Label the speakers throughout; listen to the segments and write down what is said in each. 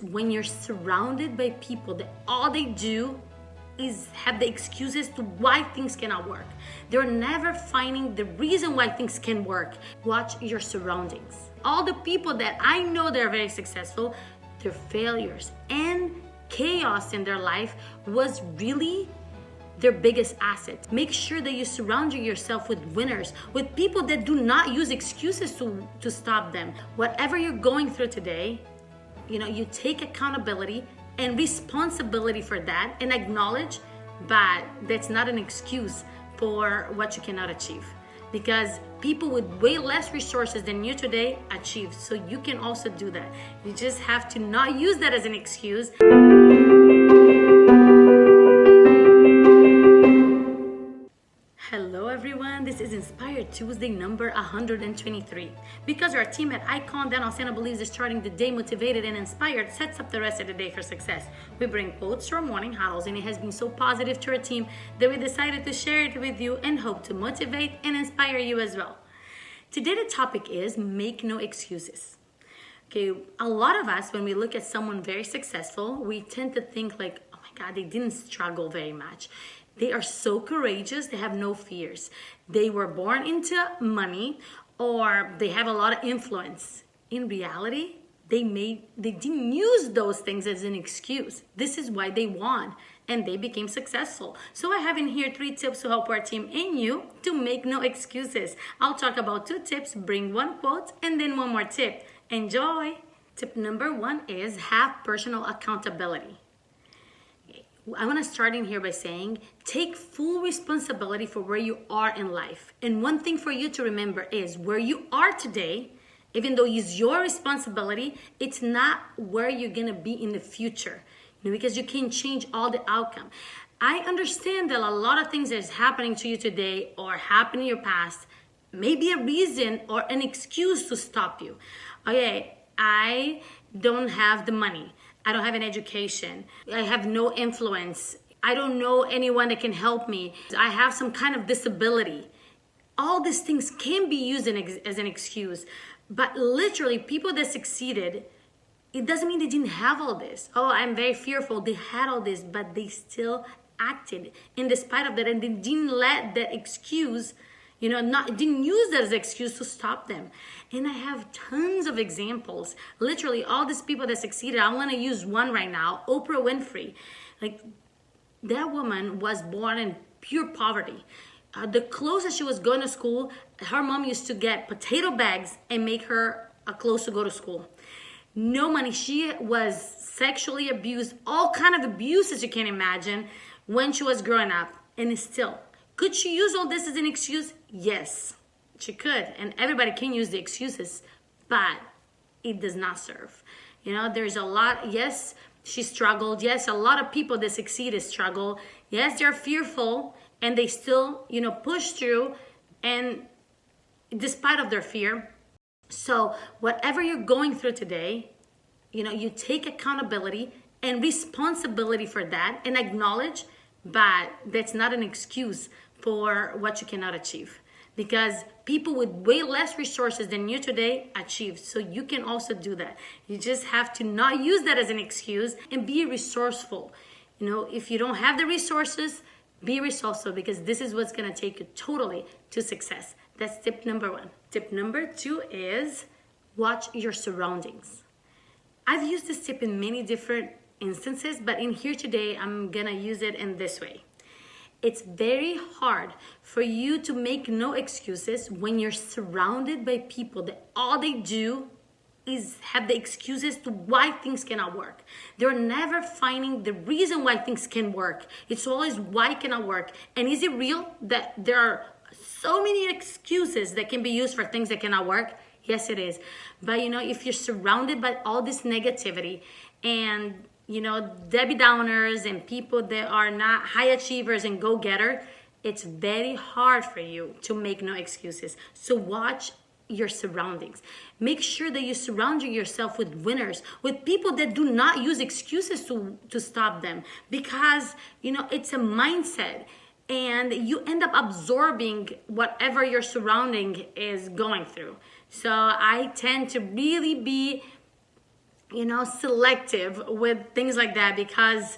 Speaker 1: When you're surrounded by people that all they do is have the excuses to why things cannot work. They're never finding the reason why things can work. Watch your surroundings. All the people that I know that are very successful, their failures and chaos in their life was really their biggest asset. Make sure that you surround yourself with winners, with people that do not use excuses to stop them. Whatever you're going through today, you take accountability and responsibility for that and acknowledge that that's not an excuse for what you cannot achieve. Because people with way less resources than you today achieve. So you can also do that. You just have to not use that as an excuse. Hello everyone, this is Inspired Tuesday number 123. Because our team at Icon Dental Center believes that starting the day motivated and inspired sets up the rest of the day for success. We bring quotes to our morning huddles, and it has been so positive to our team that we decided to share it with you and hope to motivate and inspire you as well. Today the topic is make no excuses. Okay, a lot of us, when we look at someone very successful, we tend to think like, oh my God, they didn't struggle very much. They are so courageous, they have no fears. They were born into money, or they have a lot of influence. In reality, they didn't use those things as an excuse. This is why they won and they became successful. So I have in here 3 tips to help our team and you to make no excuses. I'll talk about 2 tips, bring 1 quote, and then 1 more tip. Enjoy! Tip number 1 is have personal accountability. I want to start in here by saying, take full responsibility for where you are in life. And one thing for you to remember is where you are today, even though it's your responsibility, it's not where you're going to be in the future. Because you can change all the outcome. I understand that a lot of things that is happening to you today or happened in your past may be a reason or an excuse to stop you. Okay, I don't have the money. I don't have an education. I have no influence. I don't know anyone that can help me. I have some kind of disability. All these things can be used as an excuse. But literally, people that succeeded, it doesn't mean they didn't have all this. Oh, I'm very fearful. They had all this, but they still acted in despite of that, and they didn't let that excuse, didn't use that as an excuse to stop them. And I have tons of examples. Literally, all these people that succeeded, I want to use one right now, Oprah Winfrey. Like, that woman was born in pure poverty. The closest she was going to school, her mom used to get potato bags and make her clothes to go to school. No money. She was sexually abused, all kind of abuses you can imagine when she was growing up. And still, could she use all this as an excuse? Yes, she could. And everybody can use the excuses, but it does not serve. There's a lot. Yes, she struggled. Yes, a lot of people that succeeded struggle. Yes, they're fearful and they still, push through, and despite of their fear. So whatever you're going through today, you take accountability and responsibility for that and acknowledge that that's not an excuse for what you cannot achieve. Because people with way less resources than you today achieve. So you can also do that. You just have to not use that as an excuse and be resourceful. If you don't have the resources, be resourceful, because this is what's going to take you totally to success. That's tip number 1. Tip number 2 is watch your surroundings. I've used this tip in many different instances, but in here today, I'm gonna use it in this way. It's very hard for you to make no excuses when you're surrounded by people that all they do is have the excuses to why things cannot work. They're never finding the reason why things can work. It's always why it cannot work. And is it real that there are so many excuses that can be used for things that cannot work? Yes, it is. But if you're surrounded by all this negativity and Debbie Downers and people that are not high achievers and go-getter, it's very hard for you to make no excuses. So watch your surroundings. Make sure that you surround yourself with winners, with people that do not use excuses to stop them. Because, it's a mindset. And you end up absorbing whatever your surrounding is going through. So I tend to really be selective with things like that, because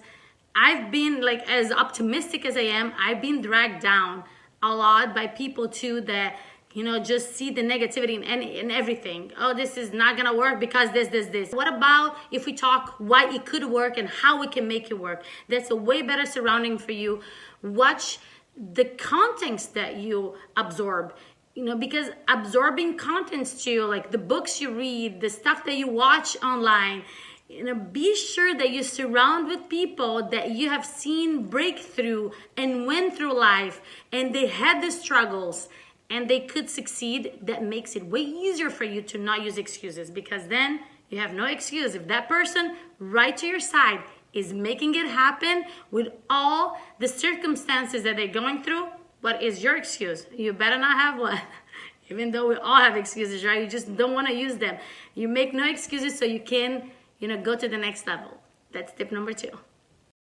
Speaker 1: I've been like, as optimistic as I am, I've been dragged down a lot by people too that just see the negativity in everything. Oh, this is not gonna work because this. What about if we talk why it could work and how we can make it work? That's a way better surrounding for you. Watch the contents that you absorb. Because absorbing contents too, like the books you read, the stuff that you watch online, be sure that you surround with people that you have seen breakthrough and went through life, and they had the struggles and they could succeed. That makes it way easier for you to not use excuses, because then you have no excuse. If that person right to your side is making it happen with all the circumstances that they're going through, what is your excuse? You better not have one. Even though we all have excuses, right? You just don't want to use them. You make no excuses so you can, go to the next level. That's tip number 2.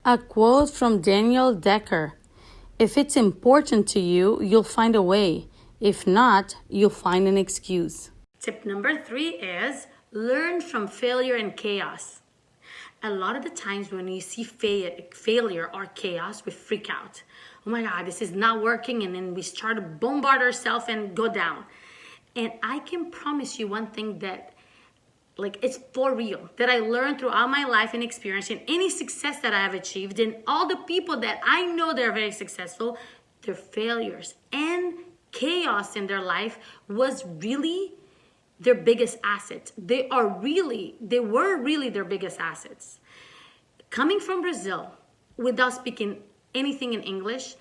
Speaker 1: A quote from Daniel Decker. If it's important to you, you'll find a way. If not, you'll find an excuse. Tip number 3 is learn from failure and chaos. A lot of the times when you see failure or chaos, we freak out. Oh my God, this is not working. And then we start to bombard ourselves and go down. And I can promise you one thing that, it's for real, that I learned throughout my life and experience, and any success that I have achieved, and all the people that I know that are very successful, their failures and chaos in their life was really their biggest asset. They were really their biggest assets. Coming from Brazil, without speaking anything in English,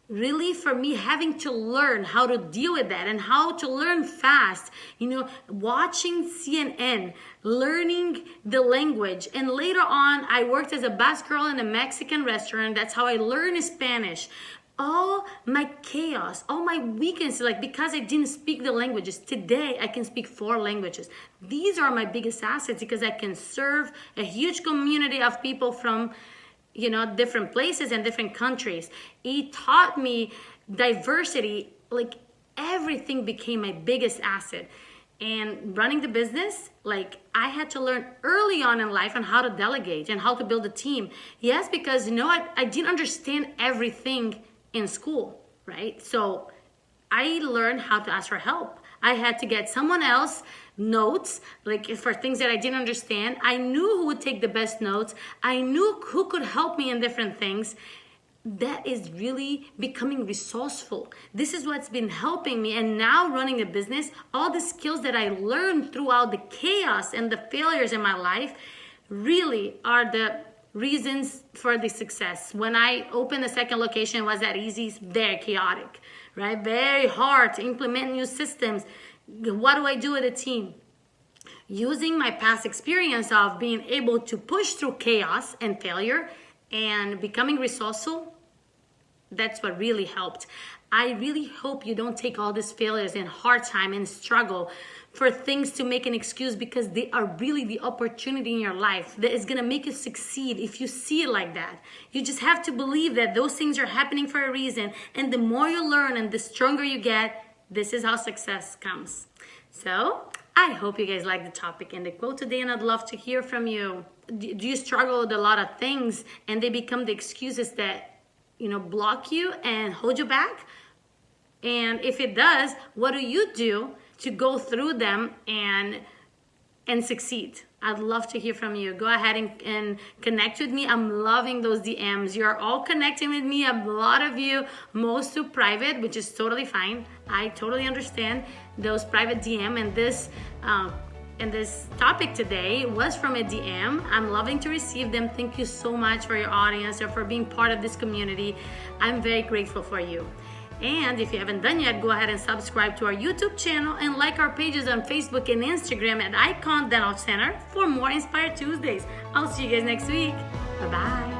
Speaker 1: really for me having to learn how to deal with that and how to learn fast, watching CNN, learning the language. And later on, I worked as a bus girl in a Mexican restaurant. That's how I learned Spanish. All my chaos, all my weaknesses, because I didn't speak the languages. Today, I can speak 4 languages. These are my biggest assets, because I can serve a huge community of people from different places and different countries. It taught me diversity. Everything became my biggest asset. And running the business, I had to learn early on in life on how to delegate and how to build a team. Yes, because I didn't understand everything in school, right? So I learned how to ask for help. I had to get someone else notes, for things that I didn't understand. I knew who would take the best notes. I knew who could help me in different things. That is really becoming resourceful. This is what's been helping me. And now running a business, all the skills that I learned throughout the chaos and the failures in my life really are the reasons for the success. When I opened the second location, was that easy? It's very chaotic, right? Very hard to implement new systems. What do I do with a team? Using my past experience of being able to push through chaos and failure and becoming resourceful, that's what really helped. I really hope you don't take all these failures and hard time and struggle for things to make an excuse, because they are really the opportunity in your life that is going to make you succeed if you see it like that. You just have to believe that those things are happening for a reason. And the more you learn and the stronger you get, this is how success comes. So I hope you guys like the topic and the quote today, and I'd love to hear from you. Do you struggle with a lot of things and they become the excuses that block you and hold you back? And if it does, what do you do to go through them and succeed? I'd love to hear from you. Go ahead and connect with me. I'm loving those DMs. You're all connecting with me. A lot of you, most to private, which is totally fine. I totally understand those private DM, and this topic today was from a DM. I'm loving to receive them. Thank you so much for your audience or for being part of this community. I'm very grateful for you. And if you haven't done yet, go ahead and subscribe to our YouTube channel and like our pages on Facebook and Instagram at Icon Dental Center for more Inspired Tuesdays. I'll see you guys next week. Bye-bye.